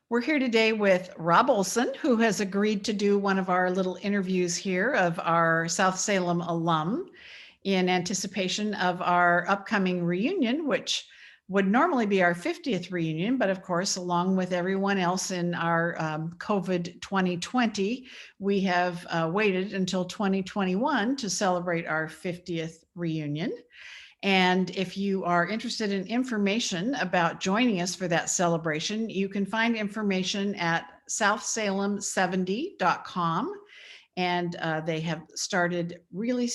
We're here today with Rob Olson, who has agreed to do one of our little interviews here of our South Salem alum in anticipation of our upcoming reunion, which would normally be our 50th reunion. But of course, along with everyone else in our COVID 2020, we have waited until 2021 to celebrate our 50th reunion. And if you are interested in information about joining us for that celebration, you can find information at southsalem70.com. And they have started really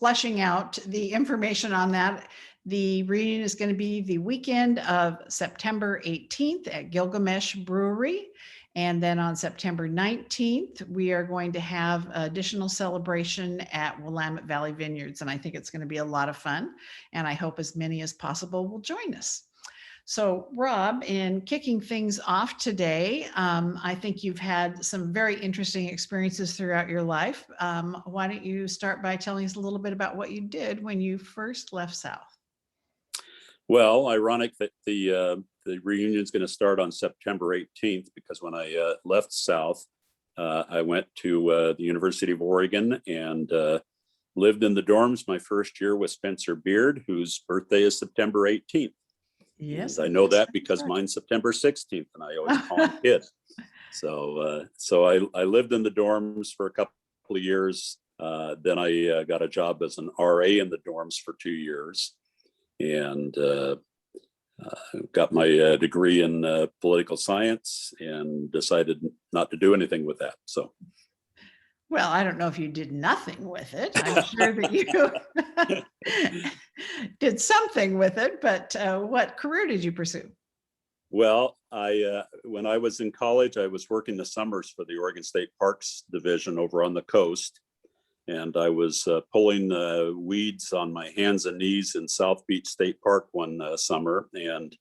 fleshing out the information on that. The reunion is going to be the weekend of September 18th at Gilgamesh Brewery. And then on September 19th, we are going to have additional celebration at Willamette Valley Vineyards. And I think it's going to be a lot of fun. And I hope as many as possible will join us. So Rob, in kicking things off today, I think you've had some very interesting experiences throughout your life. Why don't you start by telling us a little bit about what you did when you first left South? Well, ironic that the reunion is going to start on September 18th, because when I left South, I went to the University of Oregon and lived in the dorms my first year with Spencer Beard, whose birthday is September 18th. Yes, and I know that because mine's September 16th, and I always call him Kid. So I lived in the dorms for a couple of years. Then I got a job as an RA in the dorms for 2 years. And got my degree in political science and decided not to do anything with that. So, well, I don't know if you did nothing with it. I'm sure that you did something with it, but what career did you pursue? Well, when I was in college, I was working the summers for the Oregon State Parks Division over on the coast. And I was pulling weeds on my hands and knees in South Beach State Park one summer. And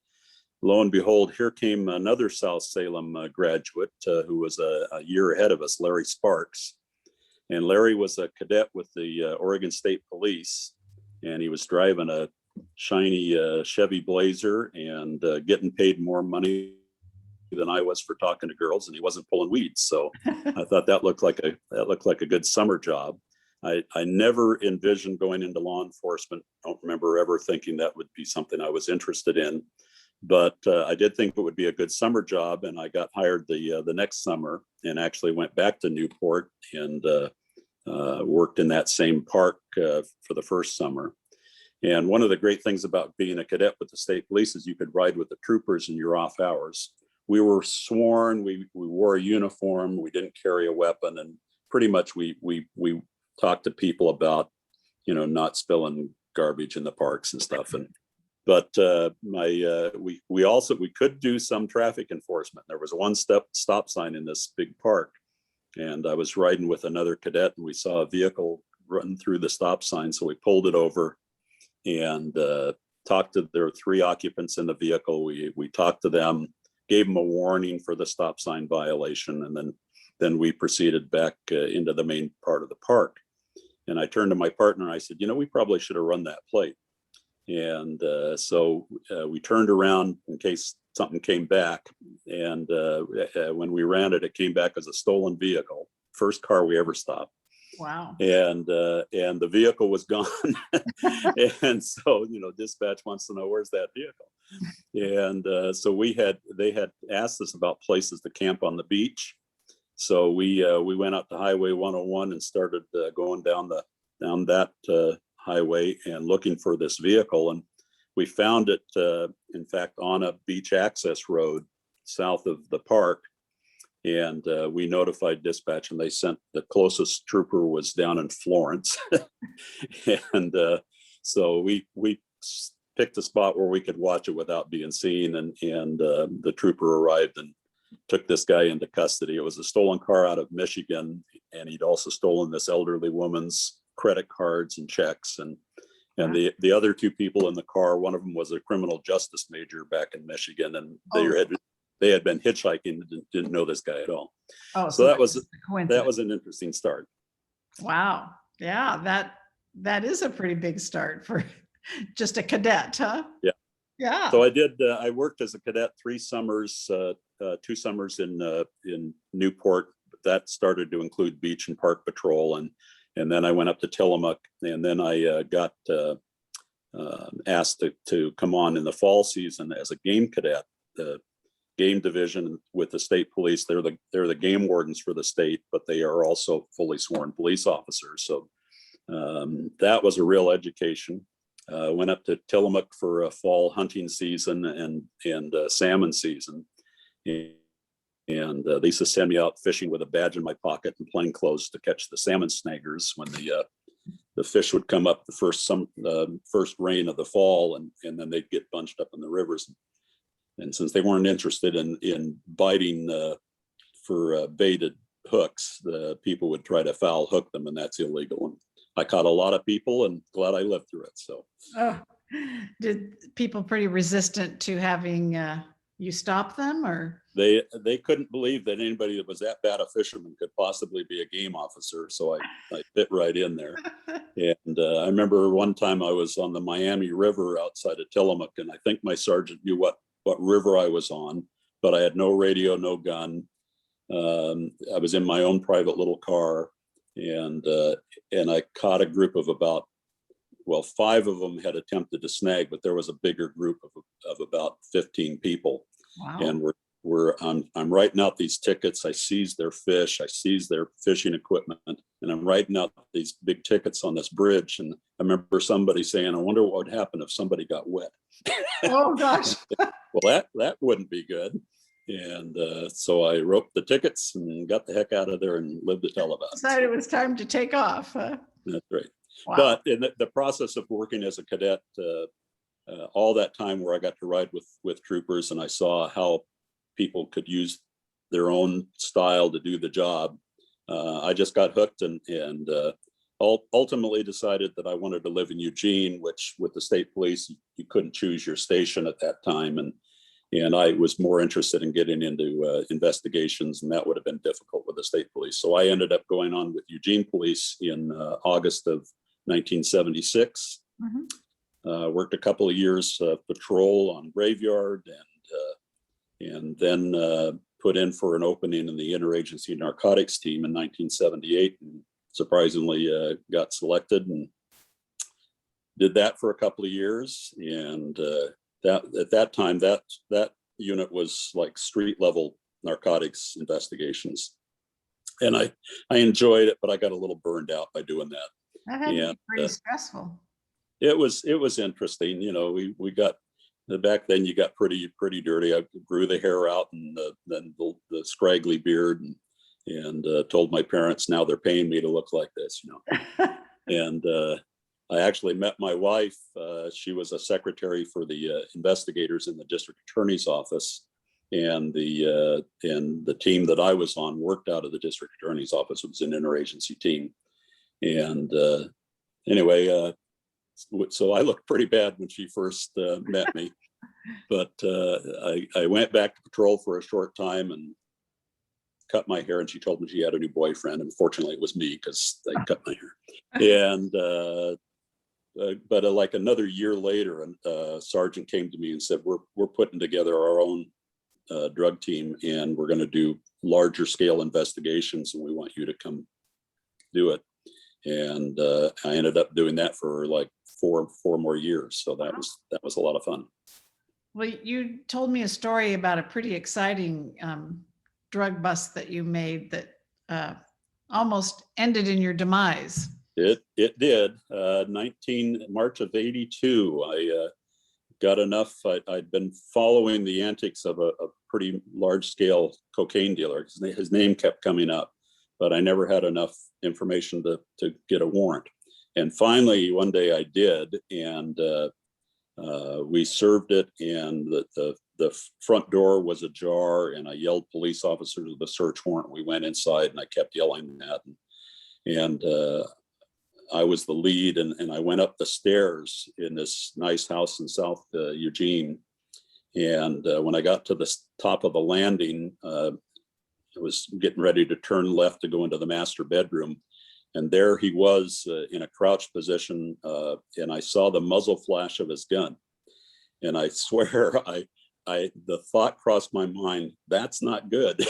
lo and behold, here came another South Salem graduate who was a year ahead of us, Larry Sparks. And Larry was a cadet with the Oregon State Police. And he was driving a shiny Chevy Blazer and getting paid more money than I was for talking to girls. And he wasn't pulling weeds. So I thought that looked like a good summer job. I never envisioned going into law enforcement. I don't remember ever thinking that would be something I was interested in, but I did think it would be a good summer job. And I got hired the next summer and actually went back to Newport and worked in that same park for the first summer. And one of the great things about being a cadet with the state police is you could ride with the troopers in your off hours. We were sworn, we wore a uniform, we didn't carry a weapon, and pretty much we talk to people about, not spilling garbage in the parks and stuff. But we could do some traffic enforcement. There was one stop sign in this big park, and I was riding with another cadet, and we saw a vehicle run through the stop sign. So we pulled it over and talked to. There were 3 occupants in the vehicle. We talked to them, gave them a warning for the stop sign violation, and then we proceeded back into the main part of the park. And I turned to my partner and I said, we probably should have run that plate. And so we turned around in case something came back. And when we ran it, it came back as a stolen vehicle. First car we ever stopped. Wow. And the vehicle was gone. And so, dispatch wants to know, where's that vehicle? And so they had asked us about places to camp on the beach. So we went out to Highway 101 and started going down that highway and looking for this vehicle. And we found it, in fact, on a beach access road south of the park. And we notified dispatch, and they sent, the closest trooper was down in Florence. And so we picked a spot where we could watch it without being seen. And the trooper arrived and took this guy into custody. It was a stolen car out of Michigan, and he'd also stolen this elderly woman's credit cards and checks. And the other 2 people in the car, one of them was a criminal justice major back in Michigan, and they had been hitchhiking and didn't know this guy at all. Oh, so that was an interesting start. Wow. Yeah, that is a pretty big start for just a cadet, huh? Yeah. Yeah. So I did. I worked as a cadet 3 summers, 2 summers in Newport. That started to include beach and park patrol, and then I went up to Tillamook, and then I got asked to come on in the fall season as a game cadet. The game division with the state police. They're the game wardens for the state, but they are also fully sworn police officers. So that was a real education. Went up to Tillamook for a fall hunting season and salmon season. And they used to send me out fishing with a badge in my pocket and plain clothes to catch the salmon snaggers when the fish would come up the first rain of the fall, and then they'd get bunched up in the rivers. And since they weren't interested in biting for baited hooks, the people would try to foul hook them, and that's illegal. And I caught a lot of people, and glad I lived through it. So, did people pretty resistant to having you stop them, or they couldn't believe that anybody that was that bad a fisherman could possibly be a game officer? So I fit right in there. And I remember one time I was on the Miami River outside of Tillamook, and I think my sergeant knew what river I was on, but I had no radio, no gun. I was in my own private little car, and I caught a group of about, 5 of them had attempted to snag, but there was a bigger group of about 15 people. wow. And I'm writing out these tickets. I seized their fish, I seized their fishing equipment, and I'm writing out these big tickets on this bridge. And I remember somebody saying, "I wonder what would happen if somebody got wet." Oh gosh. Well, that wouldn't be good. And so I wrote the tickets and got the heck out of there and lived to tell about it. Decided it was time to take off. That's right. Wow. But in the process of working as a cadet, all that time where I got to ride with troopers, and I saw how people could use their own style to do the job, I just got hooked, and ultimately decided that I wanted to live in Eugene, which with the state police, you couldn't choose your station at that time. And I was more interested in getting into investigations, and that would have been difficult with the state police. So I ended up going on with Eugene Police in August of 1976. Mm-hmm. Worked a couple of years patrol on Graveyard, and then put in for an opening in the interagency narcotics team in 1978, and surprisingly got selected and did that for a couple of years. And that at that time, that unit was like street level narcotics investigations, and I enjoyed it, but I got a little burned out by doing that. That had to be pretty stressful. It was interesting. We got back then, you got pretty dirty. I grew the hair out, and then the scraggly beard, and told my parents now they're paying me to look like this, And I actually met my wife. She was a secretary for the investigators in the district attorney's office, and the team that I was on worked out of the district attorney's office. It was an interagency team, and anyway, so I looked pretty bad when she first met me, but I went back to patrol for a short time and cut my hair, and she told me she had a new boyfriend, and fortunately it was me because I cut my hair. And but like another year later, a sergeant came to me and said, we're putting together our own drug team, and we're going to do larger scale investigations, and we want you to come do it. And I ended up doing that for like four more years. So that was a lot of fun. Well, you told me a story about a pretty exciting drug bust that you made that almost ended in your demise. It did. March of '82. I got enough. I'd been following the antics of a pretty large scale cocaine dealer. His name kept coming up, but I never had enough information to get a warrant. And finally, one day I did, and we served it, and the front door was ajar, and I yelled police officers with a search warrant. We went inside, and I kept yelling that, and I was the lead, and I went up the stairs in this nice house in South Eugene. And when I got to the top of the landing, I was getting ready to turn left to go into the master bedroom. And there he was in a crouched position, and I saw the muzzle flash of his gun. And I swear, the thought crossed my mind, that's not good.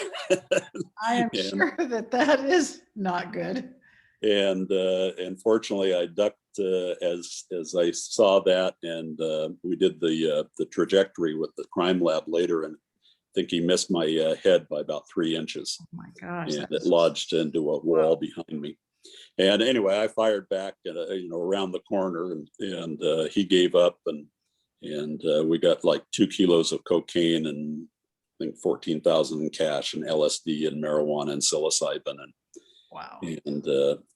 I am And sure that that is not good. and fortunately I ducked as I saw that, and we did the trajectory with the crime lab later, and I think he missed my head by about 3 inches, Oh my gosh. and it lodged into a wall behind me. And anyway, I fired back, around the corner, and he gave up, and we got like 2 kilos of cocaine and I think 14,000 in cash and LSD and marijuana and psilocybin, Wow. and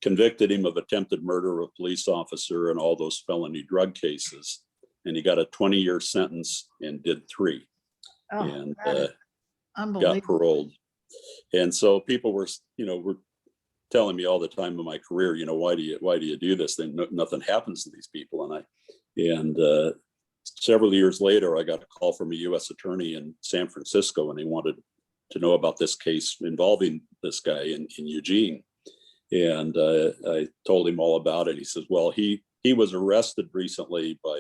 convicted him of attempted murder of a police officer and all those felony drug cases. And he got a 20-year sentence and did 3, Oh, and that is got unbelievable. paroled. And so people were telling me all the time in my career, why do you do this thing? Nothing happens to these people. And several years later, I got a call from a U.S. attorney in San Francisco, and he wanted to know about this case involving this guy in Eugene. And I told him all about it. He says, well, he was arrested recently by,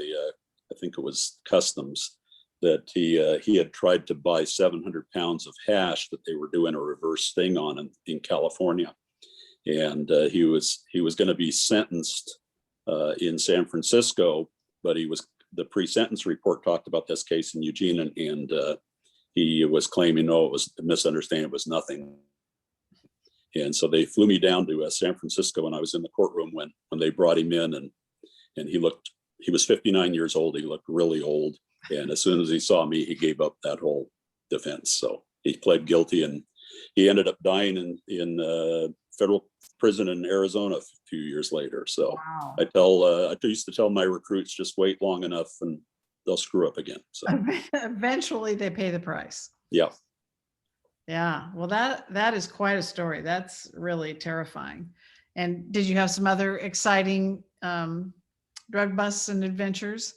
I think it was Customs, that he had tried to buy 700 pounds of hash that they were doing a reverse sting on in California. And he was going to be sentenced in San Francisco, but the pre-sentence report talked about this case in Eugene, and he was claiming, no, it was a misunderstanding, it was nothing. And so they flew me down to San Francisco, and I was in the courtroom when they brought him in, and he was 59 years old. He looked really old. And as soon as he saw me, he gave up that whole defense. So he pled guilty, and he ended up dying in federal prison in Arizona a few years later. So Wow. I used to tell my recruits, just wait long enough and they'll screw up again. So Eventually they pay the price. yeah. Yeah. Well, that is quite a story. That's really terrifying. And did you have some other exciting drug busts and adventures?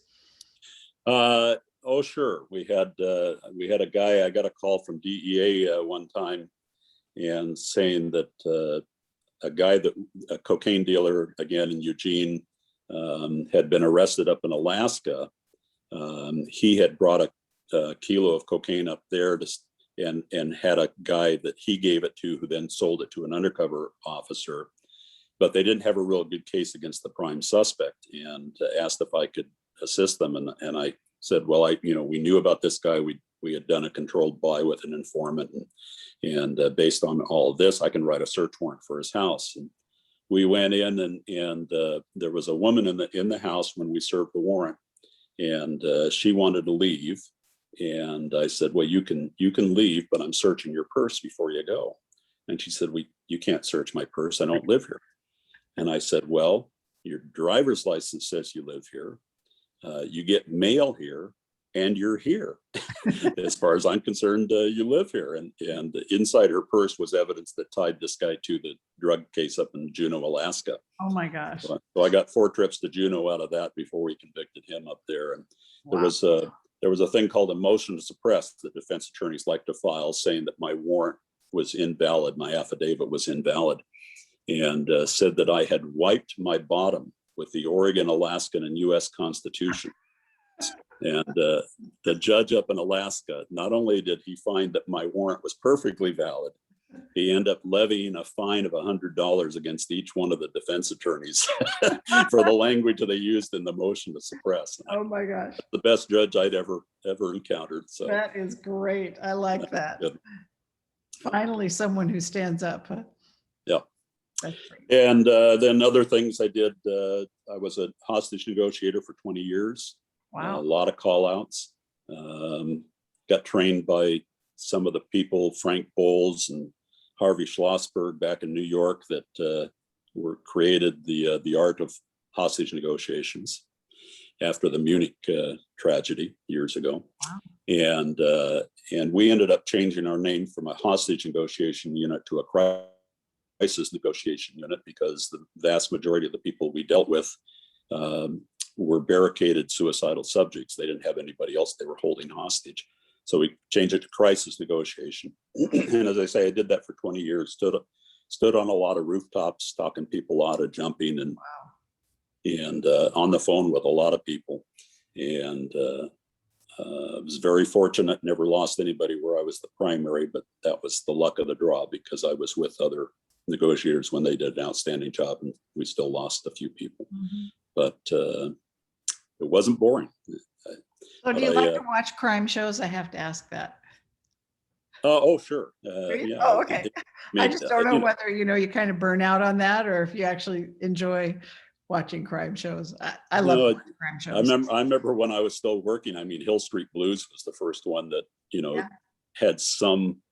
Oh, sure. We had a guy. I got a call from DEA one time, and saying that a cocaine dealer, again in Eugene, had been arrested up in Alaska. He had brought a kilo of cocaine up there and had a guy that he gave it to, who then sold it to an undercover officer. But they didn't have a real good case against the prime suspect, and asked if I could assist them. And I said, well, we knew about this guy. We had done a controlled buy with an informant, and based on all of this, I can write a search warrant for his house. And we went in, and there was a woman in the house when we served the warrant, and she wanted to leave. And I said, well, you can leave, but I'm searching your purse before you go. And she said, you can't search my purse. I don't live here. And I said, well, your driver's license says you live here. You get mail here, and you're here. As far as I'm concerned, you live here. And inside her purse was evidence that tied this guy to the drug case up in Juneau, Alaska. Oh my gosh. So I got 4 trips to Juneau out of that before we convicted him up there. And Wow. there was a thing called a motion to suppress that defense attorneys like to file, saying that my warrant was invalid, my affidavit was invalid, and said that I had wiped my bottom with the Oregon, Alaskan, and U.S. Constitution. And the judge up in Alaska, not only did he find that my warrant was perfectly valid, he ended up levying a fine of $100 against each one of the defense attorneys for the language that they used in the motion to suppress. Oh my gosh. The best judge I'd ever encountered. So that is great. I like that. Good. Finally, someone who stands up. Huh? Yeah. That's great. And then other things I did, I was a hostage negotiator for 20 years. Wow. A lot of call outs. Got trained by some of the people, Frank Bowles and Harvey Schlossberg back in New York, that created the art of hostage negotiations after the Munich tragedy years ago. Wow. And we ended up changing our name from a hostage negotiation unit to a crisis negotiation unit, because the vast majority of the people we dealt with were barricaded suicidal subjects. They didn't have anybody else they were holding hostage. So we changed it to crisis negotiation. And as I say, I did that for 20 years, stood on a lot of rooftops, talking people out of jumping, and Wow. on the phone with a lot of people. And was very fortunate, never lost anybody where I was the primary, but that was the luck of the draw because I was with other negotiators when they did an outstanding job, and we still lost a few people. Mhm. But it wasn't boring. So do you like to watch crime shows? I have to ask that. Oh, sure. Yeah. Yeah. Oh, okay. I just don't know you know, whether, you kind of burn out on that or if you actually enjoy watching crime shows. I love no, watching crime shows. I remember when I was still working, I mean, Hill Street Blues was the first one that, Yeah. had some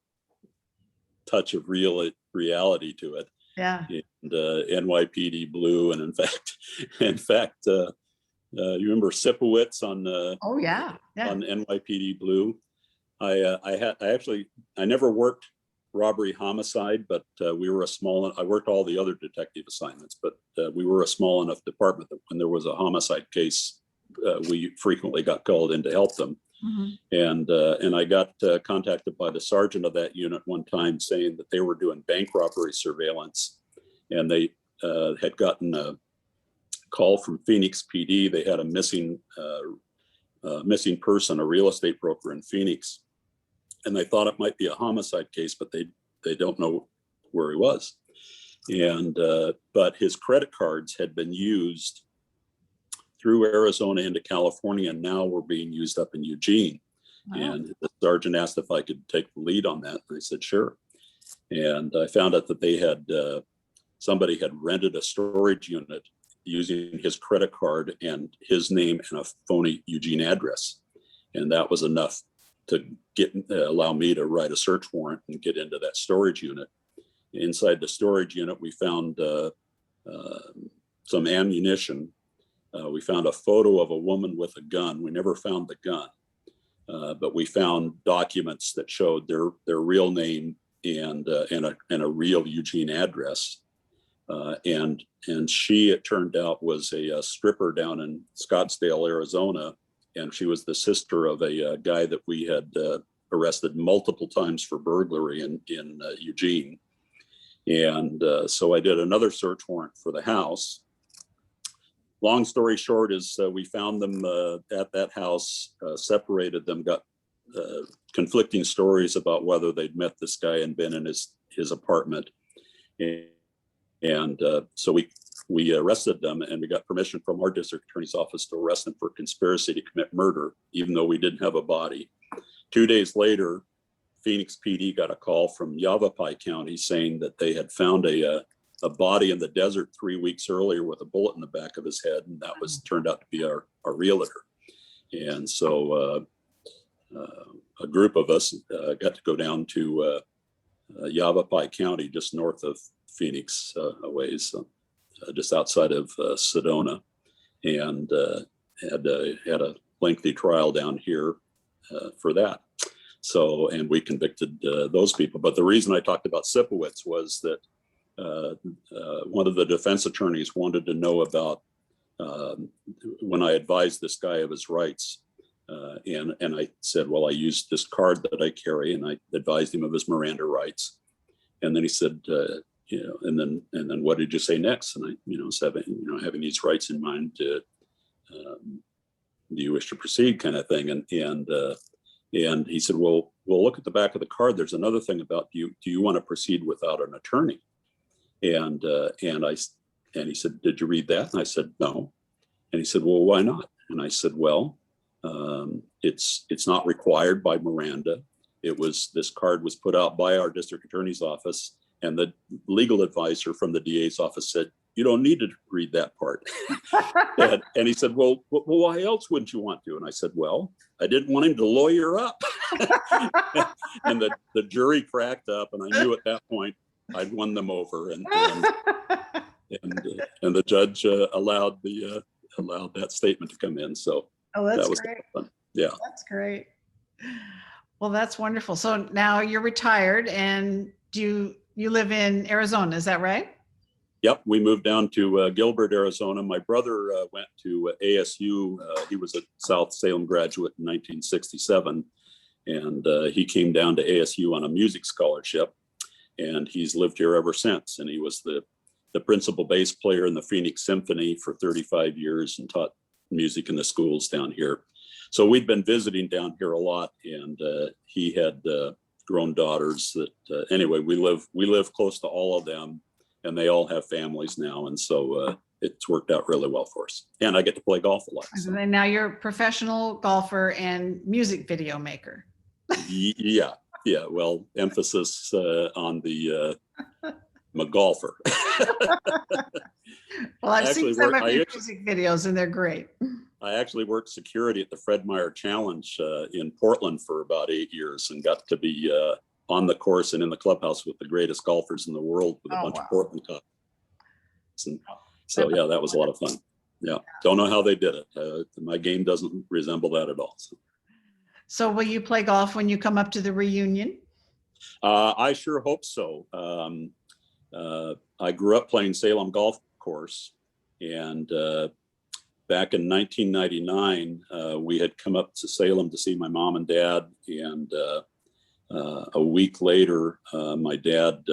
touch of reality to it. Yeah. And NYPD Blue. And in fact, you remember Sipowicz on Oh, yeah. Yeah. on NYPD Blue? I never worked robbery homicide, but I worked all the other detective assignments, but we were a small enough department that when there was a homicide case, we frequently got called in to help them. Mhm. And I got contacted by the sergeant of that unit one time saying that they were doing bank robbery surveillance, and they had gotten a call from Phoenix PD. They had a missing person, a real estate broker in Phoenix, and they thought it might be a homicide case, but they don't know where he was. And but his credit cards had been used through Arizona into California, and now were being used up in Eugene. Wow. And the sergeant asked if I could take the lead on that, and I said sure. And I found out that they had somebody had rented a storage unit using his credit card and his name and a phony Eugene address, and that was enough to allow me to write a search warrant and get into that storage unit. Inside the storage unit, we found some ammunition. We found a photo of a woman with a gun. We never found the gun, but we found documents that showed their real name and a real Eugene address. And she, it turned out, was a stripper down in Scottsdale, Arizona, and she was the sister of a guy that we had arrested multiple times for burglary in Eugene. And so I did another search warrant for the house. Long story short is we found them at that house, separated them, got conflicting stories about whether they'd met this guy and been in his apartment. And so we arrested them, and we got permission from our district attorney's office to arrest them for conspiracy to commit murder, even though we didn't have a body. 2 days later, Phoenix PD got a call from Yavapai County saying that they had found a body in the desert 3 weeks earlier with a bullet in the back of his head, and that turned out to be our realtor. And so a group of us got to go down to Yavapai County, just north of Phoenix ways, just outside of Sedona, and had a lengthy trial down here for that. So, and we convicted those people. But the reason I talked about Sipowicz was that one of the defense attorneys wanted to know about when I advised this guy of his rights. And I said, well, I used this card that I carry, and I advised him of his Miranda rights. And then he said, and then what did you say next? And I, said, having these rights in mind, do you wish to proceed, kind of thing. And he said, well, look at the back of the card. There's another thing about do you want to proceed without an attorney? And he said, did you read that? And I said, no. And he said, well, why not? And I said, well, it's not required by Miranda. This card was put out by our district attorney's office, and the legal advisor from the DA's office said, you don't need to read that part. and he said, well, why else wouldn't you want to? And I said, well, I didn't want him to lawyer up. And the jury cracked up, and I knew at that point I'd won them over. And the judge allowed that statement to come in. So that's that was great. fun. Yeah. That's great. Well, that's wonderful. So now you're retired, and you live in Arizona, is that right? Yep, we moved down to Gilbert, Arizona. My brother went to ASU. He was a South Salem graduate in 1967, and he came down to ASU on a music scholarship, and he's lived here ever since. And he was the principal bass player in the Phoenix Symphony for 35 years and taught music in the schools down here. So we'd been visiting down here a lot, and he had grown daughters that anyway, we live close to all of them, and they all have families now. And so it's worked out really well for us. And I get to play golf a lot. So. And then now you're a professional golfer and music video maker. Yeah. Yeah. Well, emphasis on the I'm a golfer. Well, I've seen some of your music videos and they're great. I actually worked security at the Fred Meyer Challenge in Portland for about 8 years and got to be on the course and in the clubhouse with the greatest golfers in the world with a bunch of Portland cops. And so, yeah, that was a lot of fun. Yeah. Don't know how they did it. My game doesn't resemble that at all. So will you play golf when you come up to the reunion? I sure hope so. I grew up playing Salem Golf Course, and back in 1999, we had come up to Salem to see my mom and dad, and a week later, my dad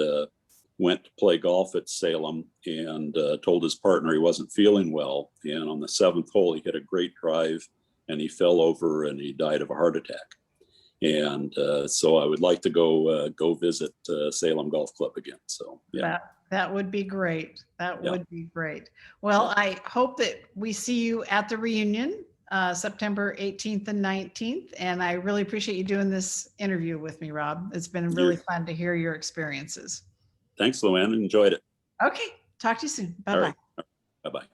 went to play golf at Salem and told his partner he wasn't feeling well, and on the 7th hole, he hit a great drive, and he fell over and he died of a heart attack. And so I would like to go visit Salem Golf Club again. So yeah, that would be great. That would be great. Well, I hope that we see you at the reunion September 18th and 19th. And I really appreciate you doing this interview with me, Rob. It's been really fun to hear your experiences. Thanks, Luann. Enjoyed it. Okay. Talk to you soon. Bye-bye. Bye-bye.